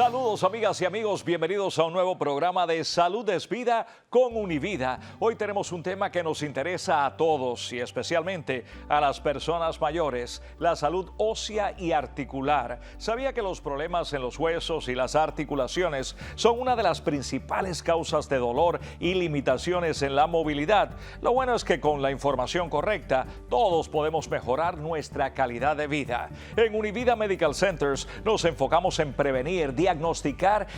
Saludos amigas y amigos, bienvenidos a un nuevo programa de Salud es Vida con Univida. Hoy tenemos un tema que nos interesa a todos y especialmente a las personas mayores, la salud ósea y articular. ¿Sabía que los problemas en los huesos y las articulaciones son una de las principales causas de dolor y limitaciones en la movilidad? Lo bueno es que con la información correcta, todos podemos mejorar nuestra calidad de vida. En Univida Medical Centers nos enfocamos en prevenir, diagnosticar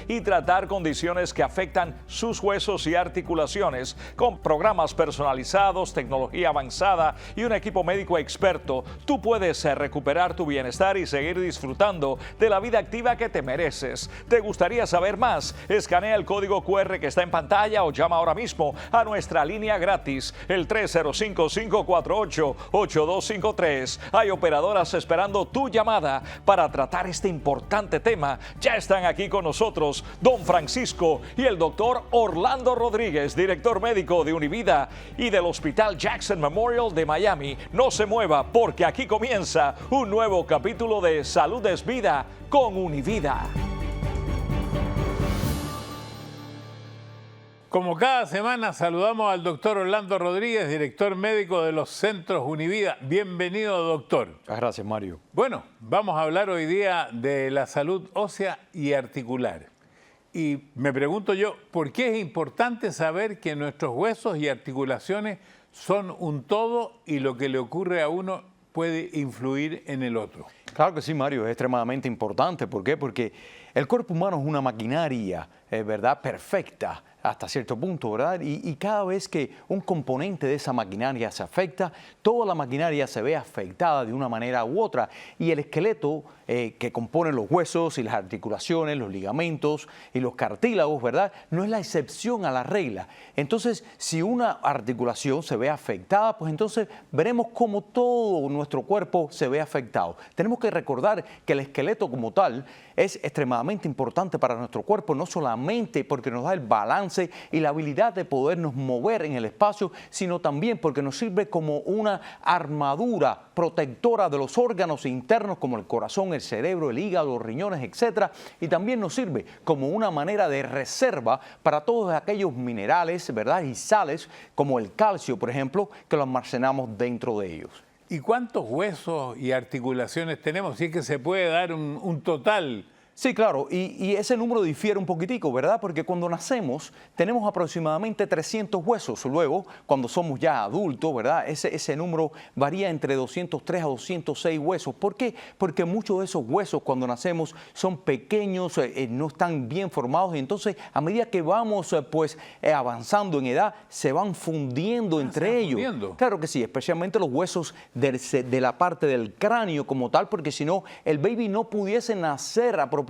y tratar condiciones que afectan sus huesos y articulaciones con programas personalizados, tecnología avanzada y un equipo médico experto. Tú puedes recuperar tu bienestar y seguir disfrutando de la vida activa que te mereces. ¿Te gustaría saber más? Escanea el código QR que está en pantalla o llama ahora mismo a nuestra línea gratis, el 305-548-8253. Hay operadoras esperando tu llamada para tratar este importante tema. Ya están aquí con nosotros don Francisco y el doctor Orlando Rodríguez, director médico de Univida y del Hospital Jackson Memorial de Miami. No se mueva porque aquí comienza un nuevo capítulo de Salud es Vida con Univida. Como cada semana saludamos al doctor Orlando Rodríguez, director médico de los Centros Univida. Bienvenido, doctor. Gracias, Mario. Bueno, vamos a hablar hoy día de la salud ósea y articular. Y me pregunto yo, ¿por qué es importante saber que nuestros huesos y articulaciones son un todo y lo que le ocurre a uno puede influir en el otro? Claro que sí, Mario, es extremadamente importante. ¿Por qué? Porque el cuerpo humano es una maquinaria, ¿verdad?, perfecta hasta cierto punto, ¿verdad? Y cada vez que un componente de esa maquinaria se afecta, toda la maquinaria se ve afectada de una manera u otra. Y el esqueleto que compone los huesos y las articulaciones, los ligamentos y los cartílagos, ¿verdad?, no es la excepción a la regla. Entonces, si una articulación se ve afectada, pues entonces veremos cómo todo nuestro cuerpo se ve afectado. Tenemos que recordar que el esqueleto como tal es extremadamente importante para nuestro cuerpo, no solamente porque nos da el balance y la habilidad de podernos mover en el espacio, sino también porque nos sirve como una armadura protectora de los órganos internos como el corazón, el cerebro, el hígado, los riñones, etcétera, y también nos sirve como una manera de reserva para todos aquellos minerales, ¿verdad?, y sales como el calcio, por ejemplo, que lo almacenamos dentro de ellos. ¿Y cuántos huesos y articulaciones tenemos? Si es que se puede dar un total. Sí, claro, y ese número difiere un poquitico, ¿verdad? Porque cuando nacemos tenemos aproximadamente 300 huesos. Luego, cuando somos ya adultos, ¿verdad?, ese número varía entre 203 a 206 huesos. ¿Por qué? Porque muchos de esos huesos cuando nacemos son pequeños, no están bien formados, y entonces a medida que vamos avanzando en edad, se van fundiendo entre ellos. Claro que sí, especialmente los huesos de la parte del cráneo como tal, porque si no, el baby no pudiese nacer apropiadamente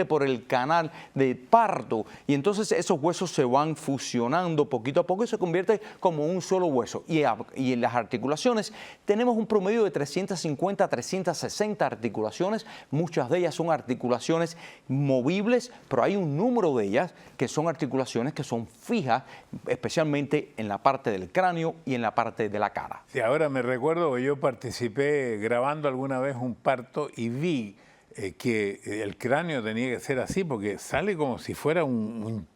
por el canal de parto, y entonces esos huesos se van fusionando poquito a poco y se convierte como un solo hueso. Y en las articulaciones tenemos un promedio de 350 a 360 articulaciones. Muchas de ellas son articulaciones movibles, pero hay un número de ellas que son articulaciones que son fijas, especialmente en la parte del cráneo y en la parte de la cara. Sí, ahora me recuerdo que yo participé grabando alguna vez un parto y vi que el cráneo tenía que ser así porque sale como si fuera un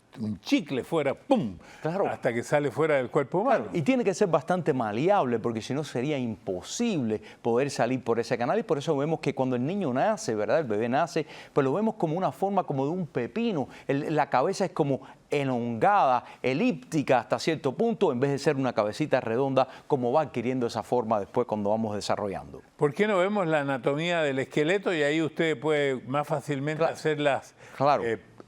chicle fuera, ¡pum!, claro, hasta que sale fuera del cuerpo humano. Claro, y tiene que ser bastante maleable porque si no sería imposible poder salir por ese canal, y por eso vemos que cuando el niño nace, ¿verdad?, el bebé nace, pues lo vemos como una forma como de un pepino. La cabeza es como elongada, elíptica hasta cierto punto, en vez de ser una cabecita redonda como va adquiriendo esa forma después cuando vamos desarrollando. ¿Por qué no vemos la anatomía del esqueleto y ahí usted puede más fácilmente hacer las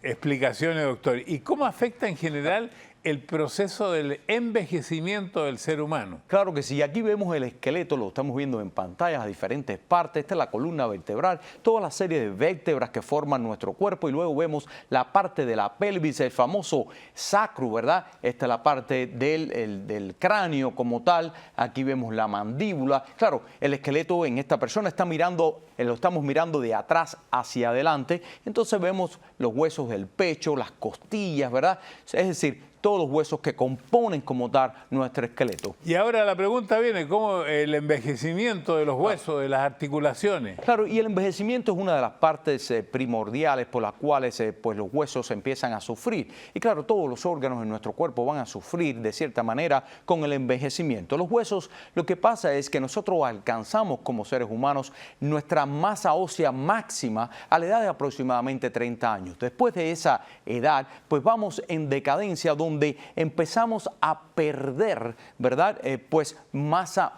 explicaciones, doctor? ¿Y cómo afecta en general el proceso del envejecimiento del ser humano? Claro que sí, aquí vemos el esqueleto, lo estamos viendo en pantallas a diferentes partes. Esta es la columna vertebral, toda la serie de vértebras que forman nuestro cuerpo, y luego vemos la parte de la pelvis, el famoso sacro, ¿verdad? Esta es la parte del cráneo como tal. Aquí vemos la mandíbula. Claro, el esqueleto en esta persona está mirando, lo estamos mirando de atrás hacia adelante, entonces vemos los huesos del pecho, las costillas, ¿verdad? Es decir, todos los huesos que componen como tal nuestro esqueleto. Y ahora la pregunta viene, ¿cómo el envejecimiento de los huesos, de las articulaciones? Claro, y el envejecimiento es una de las partes primordiales por las cuales pues los huesos empiezan a sufrir. Y claro, todos los órganos en nuestro cuerpo van a sufrir de cierta manera con el envejecimiento. Los huesos, lo que pasa es que nosotros alcanzamos como seres humanos nuestra masa ósea máxima a la edad de aproximadamente 30 años. Después de esa edad, pues vamos en decadencia donde empezamos a perder, ¿verdad? Pues masa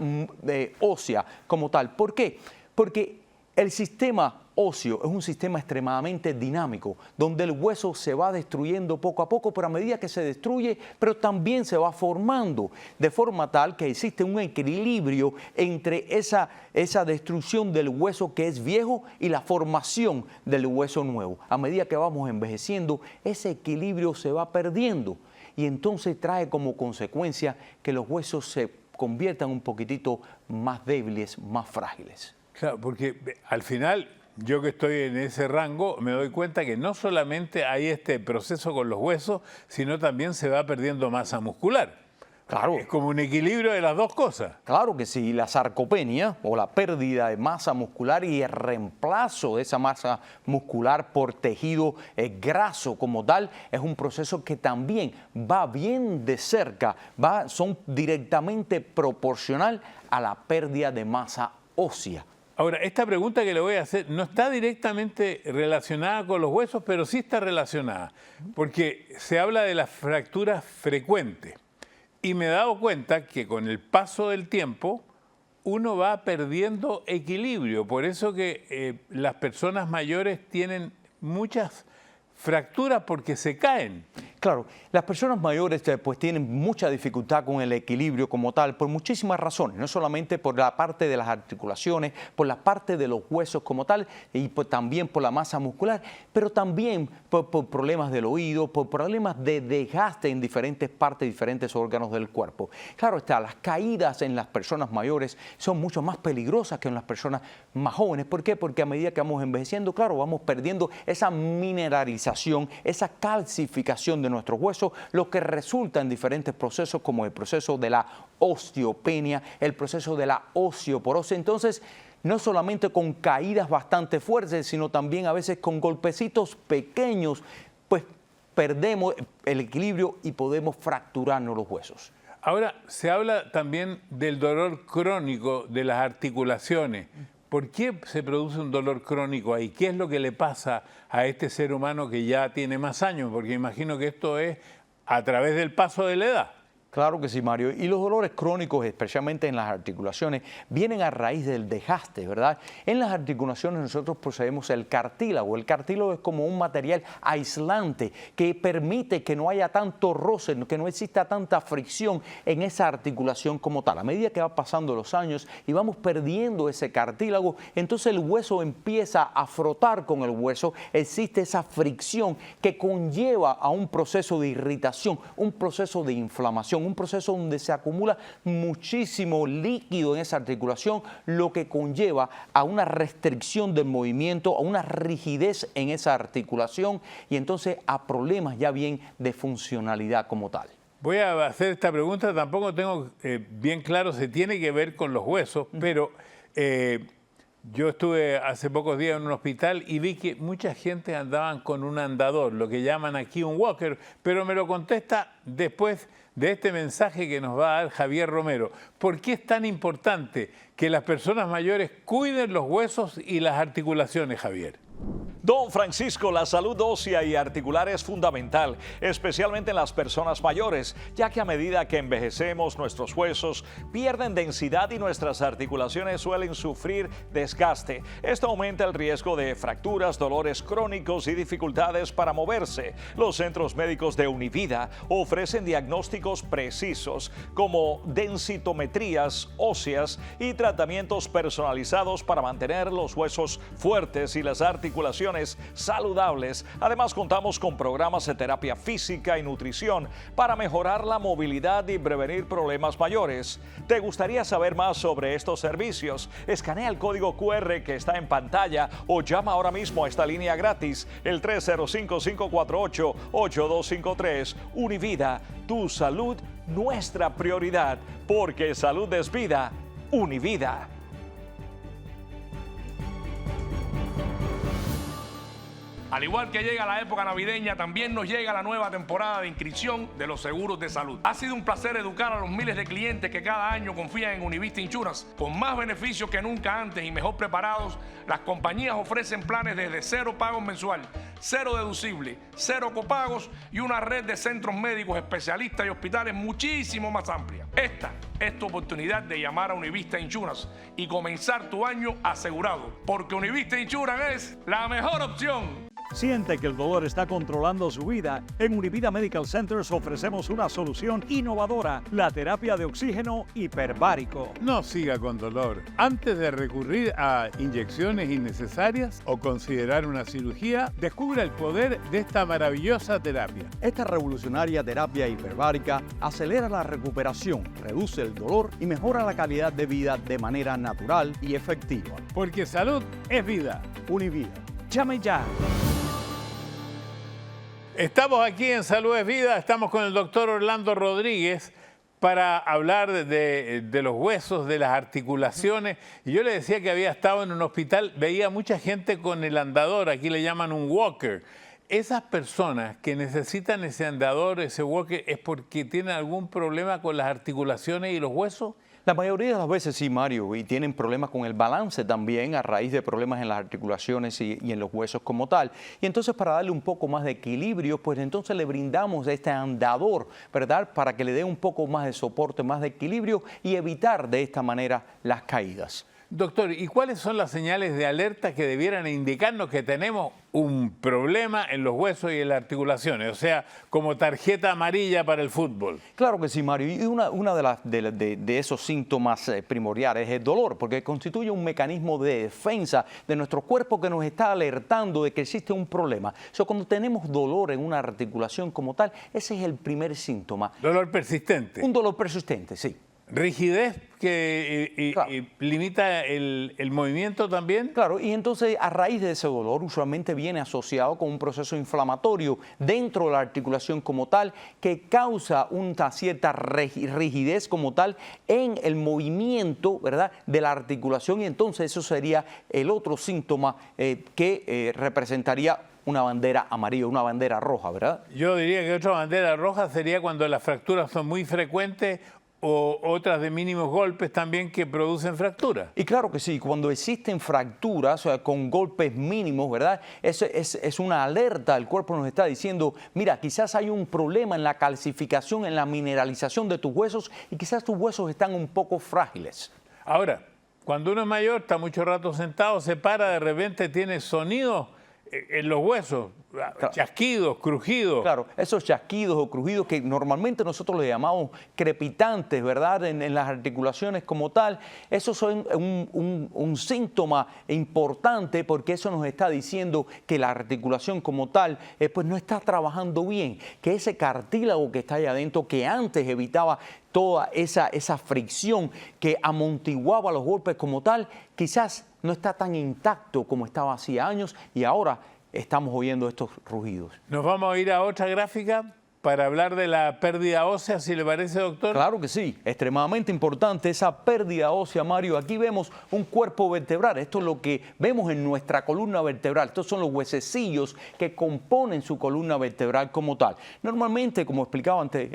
ósea como tal. ¿Por qué? Porque el sistema óseo es un sistema extremadamente dinámico, donde el hueso se va destruyendo poco a poco, pero a medida que se destruye, pero también se va formando, de forma tal que existe un equilibrio entre esa destrucción del hueso que es viejo y la formación del hueso nuevo. A medida que vamos envejeciendo, ese equilibrio se va perdiendo y entonces trae como consecuencia que los huesos se conviertan un poquitito más débiles, más frágiles. Claro, porque al final, yo que estoy en ese rango, me doy cuenta que no solamente hay este proceso con los huesos, sino también se va perdiendo masa muscular. Claro. Es como un equilibrio de las dos cosas. Claro que sí, la sarcopenia o la pérdida de masa muscular y el reemplazo de esa masa muscular por tejido graso como tal es un proceso que también va bien de cerca, son directamente proporcional a la pérdida de masa ósea. Ahora, esta pregunta que le voy a hacer no está directamente relacionada con los huesos, pero sí está relacionada, porque se habla de las fracturas frecuentes. Y me he dado cuenta que con el paso del tiempo uno va perdiendo equilibrio. Por eso que las personas mayores tienen muchas fracturas porque se caen. Claro, las personas mayores pues tienen mucha dificultad con el equilibrio como tal por muchísimas razones, no solamente por la parte de las articulaciones, por la parte de los huesos como tal y pues también por la masa muscular, pero también por problemas del oído, por problemas de desgaste en diferentes partes, diferentes órganos del cuerpo. Claro, las caídas en las personas mayores son mucho más peligrosas que en las personas más jóvenes. ¿Por qué? Porque a medida que vamos envejeciendo, claro, vamos perdiendo esa mineralización, esa calcificación de nuestros huesos, lo que resulta en diferentes procesos como el proceso de la osteopenia, el proceso de la osteoporosis. Entonces, no solamente con caídas bastante fuertes, sino también a veces con golpecitos pequeños, pues perdemos el equilibrio y podemos fracturarnos los huesos. Ahora, se habla también del dolor crónico de las articulaciones. ¿Por qué se produce un dolor crónico ahí? ¿Qué es lo que le pasa a este ser humano que ya tiene más años? Porque imagino que esto es a través del paso de la edad. Claro que sí, Mario. Y los dolores crónicos, especialmente en las articulaciones, vienen a raíz del desgaste, ¿verdad? En las articulaciones nosotros poseemos el cartílago. El cartílago es como un material aislante que permite que no haya tanto roce, que no exista tanta fricción en esa articulación como tal. A medida que va pasando los años y vamos perdiendo ese cartílago, entonces el hueso empieza a frotar con el hueso. Existe esa fricción que conlleva a un proceso de irritación, un proceso de inflamación, un proceso donde se acumula muchísimo líquido en esa articulación, lo que conlleva a una restricción del movimiento, a una rigidez en esa articulación y entonces a problemas ya bien de funcionalidad como tal. Voy a hacer esta pregunta, tampoco tengo bien claro si tiene que ver con los huesos, pero yo estuve hace pocos días en un hospital y vi que mucha gente andaban con un andador, lo que llaman aquí un walker, pero me lo contesta después de este mensaje que nos va a dar Javier Romero. ¿Por qué es tan importante que las personas mayores cuiden los huesos y las articulaciones, Javier? Don Francisco, la salud ósea y articular es fundamental, especialmente en las personas mayores, ya que a medida que envejecemos nuestros huesos pierden densidad y nuestras articulaciones suelen sufrir desgaste. Esto aumenta el riesgo de fracturas, dolores crónicos y dificultades para moverse. Los centros médicos de Univida ofrecen diagnósticos precisos como densitometrías óseas y tratamientos personalizados para mantener los huesos fuertes y las articulaciones articulaciones saludables. Además, contamos con programas de terapia física y nutrición para mejorar la movilidad y prevenir problemas mayores. ¿Te gustaría saber más sobre estos servicios? Escanea el código QR que está en pantalla o llama ahora mismo a esta línea gratis, el 305-548-8253. Univida, tu salud, nuestra prioridad, porque salud es vida. Univida. Al igual que llega la época navideña, también nos llega la nueva temporada de inscripción de los seguros de salud. Ha sido un placer educar a los miles de clientes que cada año confían en Univista Insurance. Con más beneficios que nunca antes y mejor preparados, las compañías ofrecen planes desde 0 pagos mensual, 0 deducible, 0 copagos y una red de centros médicos, especialistas y hospitales muchísimo más amplia. Esta es tu oportunidad de llamar a Univista Insurance y comenzar tu año asegurado, porque Univista Insurance es la mejor opción. Siente que el dolor está controlando su vida. En Univida Medical Centers ofrecemos una solución innovadora, la terapia de oxígeno hiperbárico. No siga con dolor. Antes de recurrir a inyecciones innecesarias o considerar una cirugía, descubra el poder de esta maravillosa terapia. Esta revolucionaria terapia hiperbárica acelera la recuperación, reduce el dolor y mejora la calidad de vida de manera natural y efectiva. Porque salud es vida. Univida. Llame ya. Estamos aquí en Salud es Vida, estamos con el doctor Orlando Rodríguez para hablar de los huesos, de las articulaciones. Y yo le decía que había estado en un hospital, veía mucha gente con el andador, aquí le llaman un walker. Esas personas que necesitan ese andador, ese walker, ¿es porque tienen algún problema con las articulaciones y los huesos? La mayoría de las veces sí, Mario, y tienen problemas con el balance también a raíz de problemas en las articulaciones y en los huesos como tal. Y entonces para darle un poco más de equilibrio, pues entonces le brindamos este andador, ¿verdad? Para que le dé un poco más de soporte, más de equilibrio y evitar de esta manera las caídas. Doctor, ¿y cuáles son las señales de alerta que debieran indicarnos que tenemos un problema en los huesos y en las articulaciones? O sea, como tarjeta amarilla para el fútbol. Claro que sí, Mario. Y una de esos síntomas primordiales es el dolor, porque constituye un mecanismo de defensa de nuestro cuerpo que nos está alertando de que existe un problema. Cuando tenemos dolor en una articulación como tal, ese es el primer síntoma. Dolor persistente. Un dolor persistente, sí. Rigidez que Claro. limita el movimiento también. Claro, y entonces a raíz de ese dolor usualmente viene asociado con un proceso inflamatorio dentro de la articulación como tal que causa una cierta rigidez como tal en el movimiento, ¿verdad?, de la articulación, y entonces eso sería el otro síntoma que representaría una bandera amarilla, una bandera roja, ¿verdad? Yo diría que otra bandera roja sería cuando las fracturas son muy frecuentes o otras de mínimos golpes también que producen fracturas. Y claro que sí, cuando existen fracturas, o sea, con golpes mínimos, ¿verdad? Es una alerta, el cuerpo nos está diciendo, mira, quizás hay un problema en la calcificación, en la mineralización de tus huesos y quizás tus huesos están un poco frágiles. Ahora, cuando uno es mayor, está mucho rato sentado, se para, de repente tiene sonidos en los huesos, Claro. chasquidos, crujidos. Claro, esos chasquidos o crujidos que normalmente nosotros le llamamos crepitantes, ¿verdad?, en las articulaciones como tal, esos son un síntoma importante porque eso nos está diciendo que la articulación como tal pues no está trabajando bien, que ese cartílago que está ahí adentro, que antes evitaba toda esa fricción que amontiguaba los golpes como tal, quizás no está tan intacto como estaba hacía años y ahora estamos oyendo estos rugidos. Nos vamos a ir a otra gráfica para hablar de la pérdida ósea, si le parece, doctor. Claro que sí, extremadamente importante esa pérdida ósea, Mario. Aquí vemos un cuerpo vertebral, esto es lo que vemos en nuestra columna vertebral, estos son los huesecillos que componen su columna vertebral como tal. Normalmente, como explicaba antes,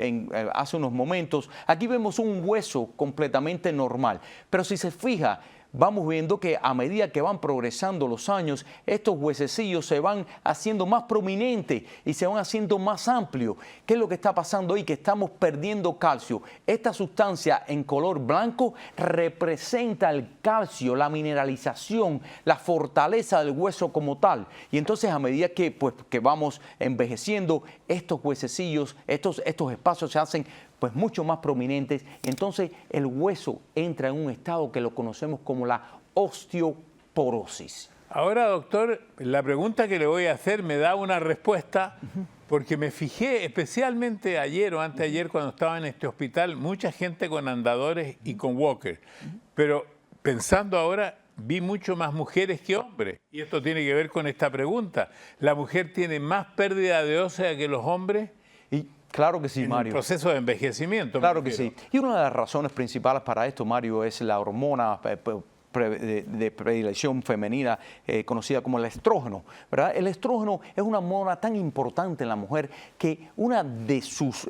hace unos momentos, aquí vemos un hueso completamente normal, pero si se fija, vamos viendo que a medida que van progresando los años, estos huesecillos se van haciendo más prominentes y se van haciendo más amplios. ¿Qué es lo que está pasando ahí? Que estamos perdiendo calcio. Esta sustancia en color blanco representa el calcio, la mineralización, la fortaleza del hueso como tal. Y entonces a medida que vamos envejeciendo, estos huesecillos, estos espacios se hacen pues mucho más prominentes, entonces el hueso entra en un estado que lo conocemos como la osteoporosis. Ahora, doctor, la pregunta que le voy a hacer me da una respuesta, porque me fijé especialmente ayer o antes de ayer cuando estaba en este hospital, mucha gente con andadores y con walker. Pero pensando ahora, vi mucho más mujeres que hombres. Y esto tiene que ver con esta pregunta. ¿La mujer tiene más pérdida de ósea que los hombres? Y claro que sí, en Mario. el proceso de envejecimiento. Claro que sí. Y una de las razones principales para esto, Mario, es la hormona de predilección femenina conocida como el estrógeno, ¿verdad? El estrógeno es una hormona tan importante en la mujer que una de sus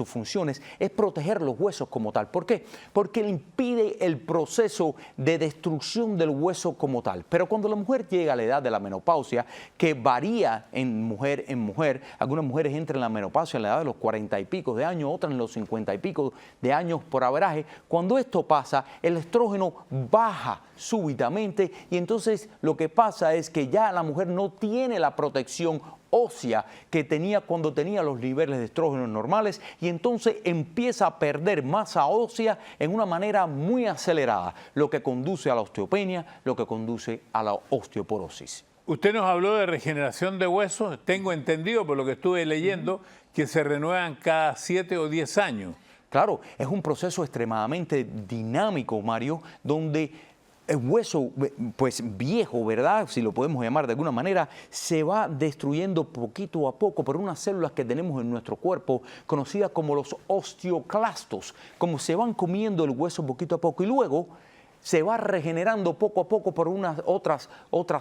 funciones es proteger los huesos como tal. ¿Por qué? Porque impide el proceso de destrucción del hueso como tal. Pero cuando la mujer llega a la edad de la menopausia, que varía en mujer, algunas mujeres entran en la menopausia a la edad de los 40 y pico de años, otras en los 50 y pico de años por averaje. Cuando esto pasa, el estrógeno baja súbitamente y entonces lo que pasa es que ya la mujer no tiene la protección ósea que tenía cuando tenía los niveles de estrógenos normales y entonces empieza a perder masa ósea en una manera muy acelerada, lo que conduce a la osteopenia, lo que conduce a la osteoporosis. Usted nos habló de regeneración de huesos. Tengo entendido, por lo que estuve leyendo, que se renuevan cada 7 o 10 años. Claro, es un proceso extremadamente dinámico, Mario, donde el hueso, pues viejo, ¿verdad? Si lo podemos llamar de alguna manera, se va destruyendo poquito a poco por unas células que tenemos en nuestro cuerpo, conocidas como los osteoclastos, como se van comiendo el hueso poquito a poco y luego se va regenerando poco a poco por unas otras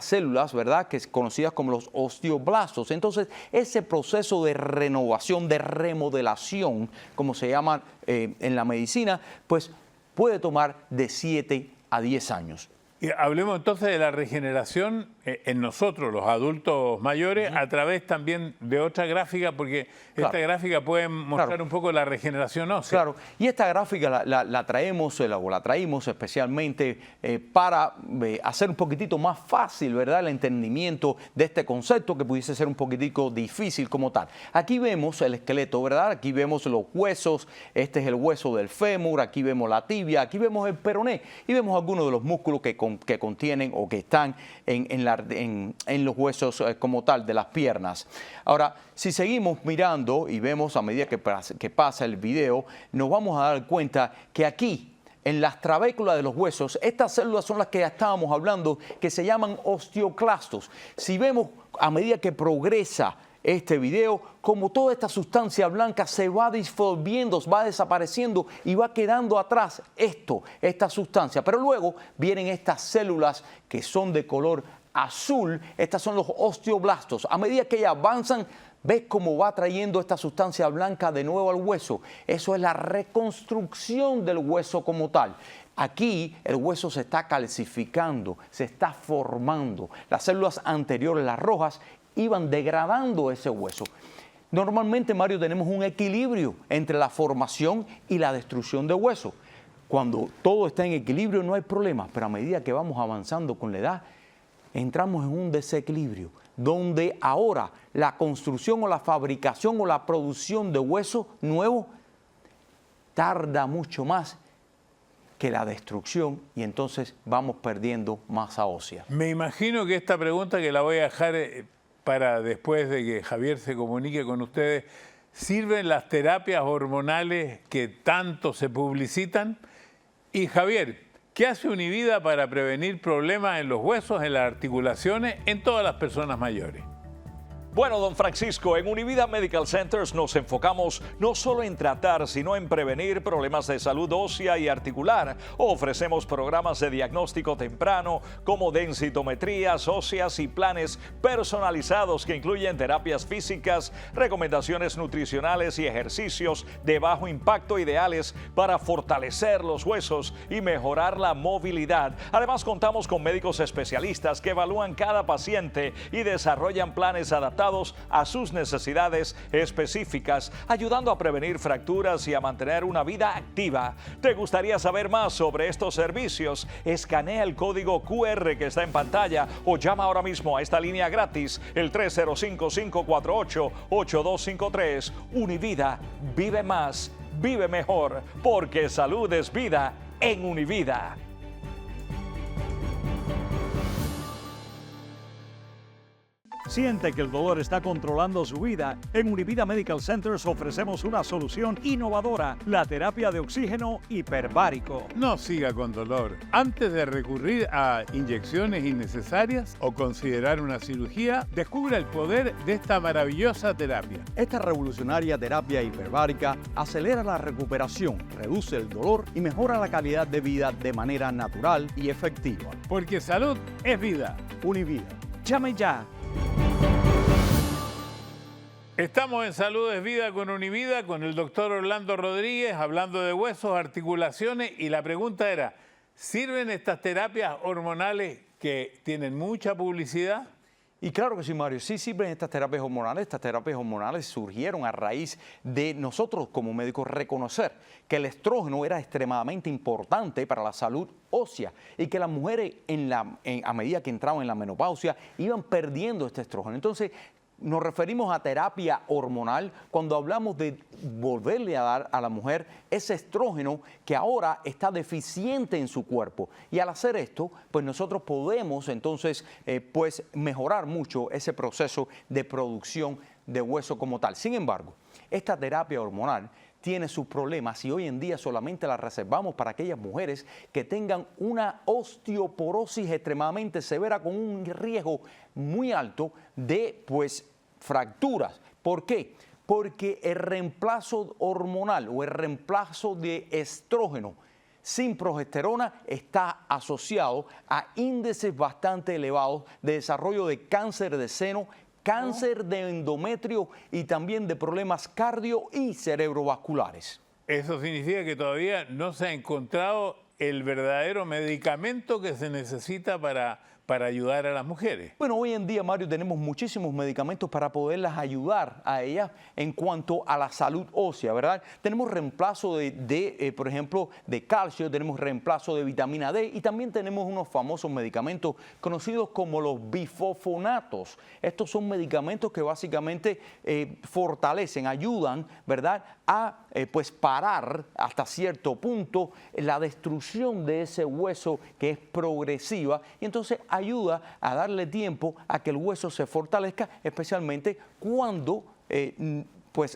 células, ¿verdad?, que es conocidas como los osteoblastos. Entonces, ese proceso de renovación, de remodelación, como se llama en la medicina, pues puede tomar de 7 a 10 años. Y hablemos entonces de la regeneración en nosotros, los adultos mayores, a través también de otra gráfica, porque esta gráfica puede mostrar un poco la regeneración ósea. Claro, y esta gráfica la traímos especialmente para hacer un poquitito más fácil, ¿verdad?, el entendimiento de este concepto que pudiese ser un poquitico difícil como tal. Aquí vemos el esqueleto, ¿verdad? Aquí vemos los huesos, este es el hueso del fémur, aquí vemos la tibia, aquí vemos el peroné y vemos algunos de los músculos que contienen o que están en los huesos como tal de las piernas. Ahora, si seguimos mirando y vemos a medida que pasa el video, nos vamos a dar cuenta que aquí, en las trabéculas de los huesos, estas células son las que ya estábamos hablando, que se llaman osteoclastos. Si vemos a medida que progresa este video, como toda esta sustancia blanca se va disolviendo, va desapareciendo y va quedando atrás esta sustancia. Pero luego vienen estas células que son de color azul, estas son los osteoblastos. A medida que ellas avanzan, ves cómo va trayendo esta sustancia blanca de nuevo al hueso. Eso es la reconstrucción del hueso como tal. Aquí el hueso se está calcificando, se está formando. Las células anteriores, las rojas, iban degradando ese hueso. Normalmente, Mario, tenemos un equilibrio entre la formación y la destrucción de hueso. Cuando todo está en equilibrio no hay problema, pero a medida que vamos avanzando con la edad, entramos en un desequilibrio, donde ahora la construcción o la fabricación o la producción de hueso nuevo tarda mucho más que la destrucción y entonces vamos perdiendo masa ósea. Me imagino que esta pregunta, que la voy a dejar para después de que Javier se comunique con ustedes, ¿sirven las terapias hormonales que tanto se publicitan? Y Javier, ¿qué hace Univida para prevenir problemas en los huesos, en las articulaciones, en todas las personas mayores? Bueno, don Francisco, en Univida Medical Centers nos enfocamos no solo en tratar, sino en prevenir problemas de salud ósea y articular. Ofrecemos programas de diagnóstico temprano como densitometrías óseas y planes personalizados que incluyen terapias físicas, recomendaciones nutricionales y ejercicios de bajo impacto ideales para fortalecer los huesos y mejorar la movilidad. Además, contamos con médicos especialistas que evalúan cada paciente y desarrollan planes adaptados a sus necesidades específicas, ayudando a prevenir fracturas y a mantener una vida activa. ¿Te gustaría saber más sobre estos servicios? Escanea el código QR que está en pantalla o llama ahora mismo a esta línea gratis, el 305-548-8253. Univida, vive más, vive mejor, porque salud es vida en Univida. Siente que el dolor está controlando su vida. En Univida Medical Centers ofrecemos una solución innovadora, la terapia de oxígeno hiperbárico. No siga con dolor. Antes de recurrir a inyecciones innecesarias o considerar una cirugía, descubra el poder de esta maravillosa terapia. Esta revolucionaria terapia hiperbárica acelera la recuperación, reduce el dolor y mejora la calidad de vida de manera natural y efectiva. Porque salud es vida. Univida. Llame ya. Estamos en Salud es Vida con Univida, con el doctor Orlando Rodríguez, hablando de huesos, articulaciones, y la pregunta era, ¿sirven estas terapias hormonales que tienen mucha publicidad? Y claro que sí, Mario, sí sirven estas terapias hormonales. Estas terapias hormonales surgieron a raíz de nosotros como médicos reconocer que el estrógeno era extremadamente importante para la salud ósea y que las mujeres a medida que entraban en la menopausia iban perdiendo este estrógeno. Entonces, nos referimos a terapia hormonal cuando hablamos de volverle a dar a la mujer ese estrógeno que ahora está deficiente en su cuerpo. Y al hacer esto, pues nosotros podemos entonces pues mejorar mucho ese proceso de producción de hueso como tal. Sin embargo, esta terapia hormonal tiene sus problemas y hoy en día solamente la reservamos para aquellas mujeres que tengan una osteoporosis extremadamente severa con un riesgo muy alto de fracturas. ¿Por qué? Porque el reemplazo hormonal o el reemplazo de estrógeno sin progesterona está asociado a índices bastante elevados de desarrollo de cáncer de seno, cáncer de endometrio y también de problemas cardio y cerebrovasculares. Eso significa que todavía no se ha encontrado el verdadero medicamento que se necesita para ayudar a las mujeres. Bueno, hoy en día, Mario, tenemos muchísimos medicamentos para poderlas ayudar a ellas en cuanto a la salud ósea, ¿verdad? Tenemos reemplazo por ejemplo, de calcio, tenemos reemplazo de vitamina D y también tenemos unos famosos medicamentos conocidos como los bifosfonatos. Estos son medicamentos que básicamente fortalecen, ayudan, ¿verdad?, a parar hasta cierto punto la destrucción de ese hueso que es progresiva y entonces ayuda a darle tiempo a que el hueso se fortalezca, especialmente cuando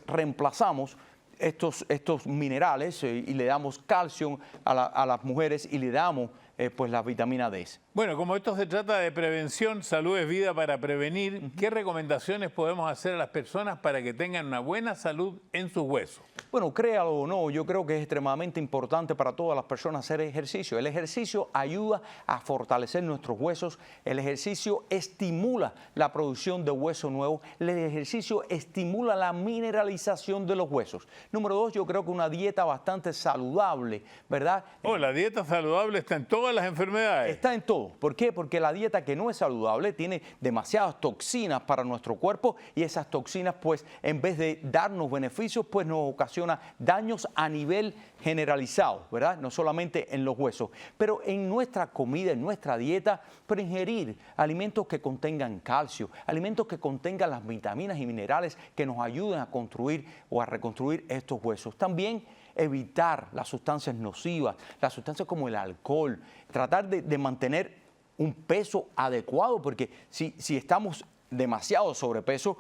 reemplazamos estos minerales y le damos calcio a las mujeres y le damos la vitamina D. Bueno, como esto se trata de prevención, salud es vida para prevenir, ¿qué recomendaciones podemos hacer a las personas para que tengan una buena salud en sus huesos? Bueno, créalo o no, yo creo que es extremadamente importante para todas las personas hacer ejercicio. El ejercicio ayuda a fortalecer nuestros huesos, el ejercicio estimula la producción de hueso nuevo, el ejercicio estimula la mineralización de los huesos. Número 2, yo creo que una dieta bastante saludable, ¿verdad? La dieta saludable está en todas las enfermedades. Está en todo. ¿Por qué? Porque la dieta que no es saludable tiene demasiadas toxinas para nuestro cuerpo y esas toxinas, en vez de darnos beneficios, nos ocasiona daños a nivel generalizado, ¿verdad? No solamente en los huesos, pero en nuestra comida, en nuestra dieta, pero ingerir alimentos que contengan calcio, alimentos que contengan las vitaminas y minerales que nos ayuden a construir o a reconstruir estos huesos. También evitar las sustancias nocivas, las sustancias como el alcohol, tratar de mantener un peso adecuado, porque si estamos demasiado sobrepeso,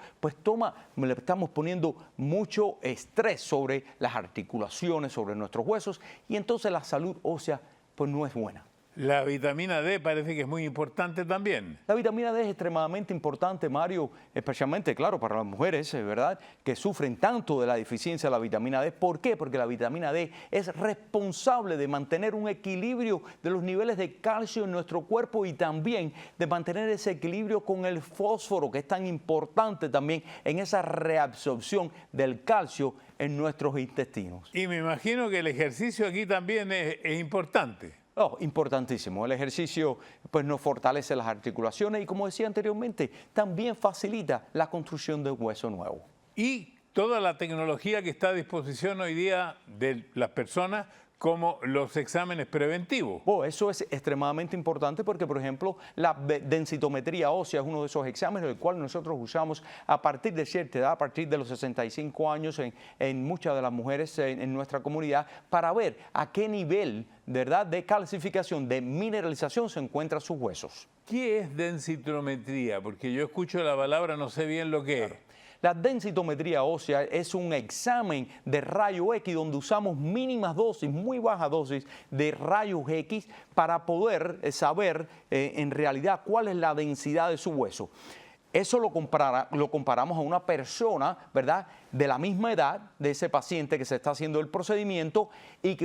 le estamos poniendo mucho estrés sobre las articulaciones, sobre nuestros huesos, y entonces la salud ósea no es buena. La vitamina D parece que es muy importante también. La vitamina D es extremadamente importante, Mario, especialmente, claro, para las mujeres, ¿verdad?, que sufren tanto de la deficiencia de la vitamina D. ¿Por qué? Porque la vitamina D es responsable de mantener un equilibrio de los niveles de calcio en nuestro cuerpo y también de mantener ese equilibrio con el fósforo, que es tan importante también en esa reabsorción del calcio en nuestros intestinos. Y me imagino que el ejercicio aquí también es importante. Importantísimo. El ejercicio nos fortalece las articulaciones y, como decía anteriormente, también facilita la construcción de hueso nuevo. ¿Y toda la tecnología que está a disposición hoy día de las personas, como los exámenes preventivos. Oh, eso es extremadamente importante porque, por ejemplo, la densitometría ósea es uno de esos exámenes el cual nosotros usamos a partir de cierta edad, a partir de los 65 años en muchas de las mujeres en nuestra comunidad, para ver a qué nivel, ¿verdad?, de calcificación, de mineralización se encuentran sus huesos. ¿Qué es densitometría? Porque yo escucho la palabra, no sé bien lo que es. La densitometría ósea es un examen de rayo X donde usamos mínimas dosis, muy bajas dosis de rayos X para poder saber en realidad cuál es la densidad de su hueso. Eso lo comparamos a una persona, ¿verdad?, de la misma edad de ese paciente que se está haciendo el procedimiento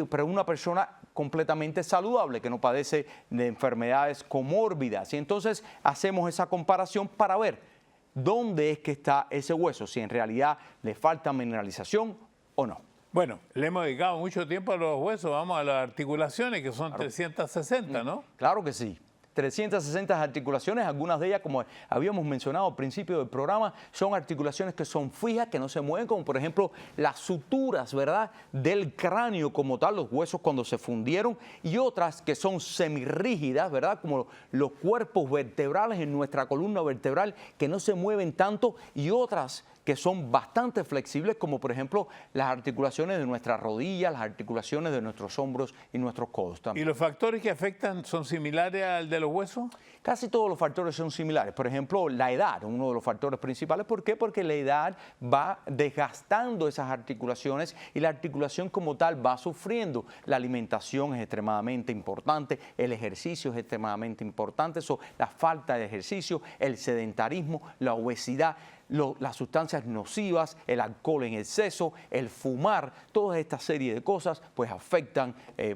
pero una persona completamente saludable, que no padece de enfermedades comórbidas. Y entonces hacemos esa comparación para ver dónde es que está ese hueso, si en realidad le falta mineralización o no. Bueno, le hemos dedicado mucho tiempo a los huesos, vamos a las articulaciones, que son Claro. 360, ¿no? Claro que sí. 360 articulaciones, algunas de ellas, como habíamos mencionado al principio del programa, son articulaciones que son fijas, que no se mueven, como por ejemplo las suturas, ¿verdad?, del cráneo como tal, los huesos cuando se fundieron, y otras que son semirrígidas, ¿verdad?, como los cuerpos vertebrales en nuestra columna vertebral, que no se mueven tanto, y otras que son bastante flexibles, como por ejemplo las articulaciones de nuestras rodillas, las articulaciones de nuestros hombros y nuestros codos ¿Y también. los factores que afectan son similares al de los huesos? Casi todos los factores son similares. Por ejemplo, la edad, uno de los factores principales. ¿Por qué? Porque la edad va desgastando esas articulaciones y la articulación como tal va sufriendo. La alimentación es extremadamente importante, el ejercicio es extremadamente importante, la falta de ejercicio, el sedentarismo, la obesidad, las sustancias nocivas, el alcohol en exceso, el fumar, toda esta serie de cosas pues afectan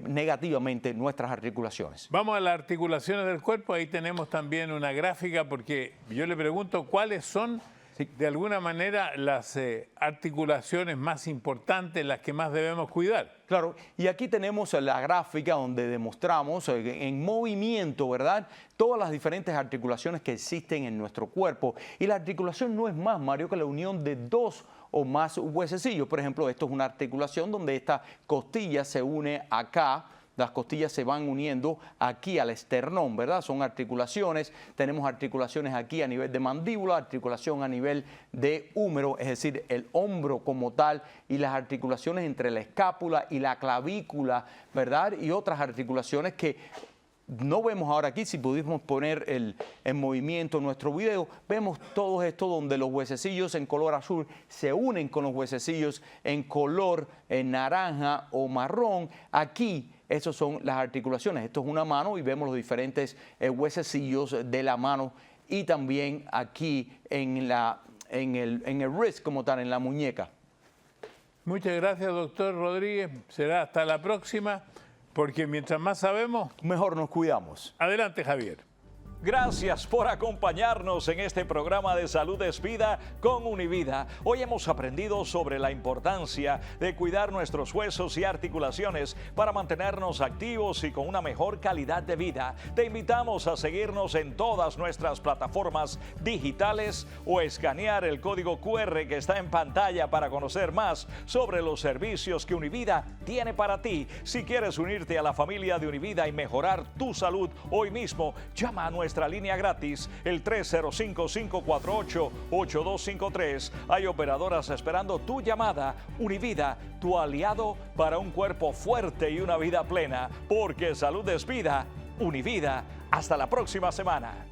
negativamente nuestras articulaciones. Vamos a las articulaciones del cuerpo, ahí tenemos también una gráfica porque yo le pregunto cuáles son de alguna manera las articulaciones más importantes, las que más debemos cuidar. Claro, y aquí tenemos la gráfica donde demostramos en movimiento, ¿verdad?, todas las diferentes articulaciones que existen en nuestro cuerpo. Y la articulación no es más, Mario, que la unión de dos o más huesecillos. Por ejemplo, esto es una articulación donde esta costilla se une acá. Las costillas se van uniendo aquí al esternón, ¿verdad? Son articulaciones. Tenemos articulaciones aquí a nivel de mandíbula, articulación a nivel de húmero, es decir, el hombro como tal, y las articulaciones entre la escápula y la clavícula, ¿verdad? Y otras articulaciones que no vemos ahora aquí. Si pudimos poner en movimiento nuestro video, vemos todo esto donde los huesecillos en color azul se unen con los huesecillos en color naranja o marrón. Aquí, esas son las articulaciones. Esto es una mano y vemos los diferentes huesecillos de la mano y también aquí en el wrist como tal, en la muñeca. Muchas gracias, doctor Rodríguez. Será hasta la próxima, porque mientras más sabemos, Mejor nos cuidamos. adelante, Javier. Gracias por acompañarnos en este programa de Salud es Vida con Univida. Hoy hemos aprendido sobre la importancia de cuidar nuestros huesos y articulaciones para mantenernos activos y con una mejor calidad de vida. Te invitamos a seguirnos en todas nuestras plataformas digitales o escanear el código QR que está en pantalla para conocer más sobre los servicios que Univida tiene para ti. Si quieres unirte a la familia de Univida y mejorar tu salud hoy mismo, llama a nuestra línea gratis, el 305-548-8253. Hay operadoras esperando tu llamada. Univida, tu aliado para un cuerpo fuerte y una vida plena. Porque salud es vida. Univida. Hasta la próxima semana.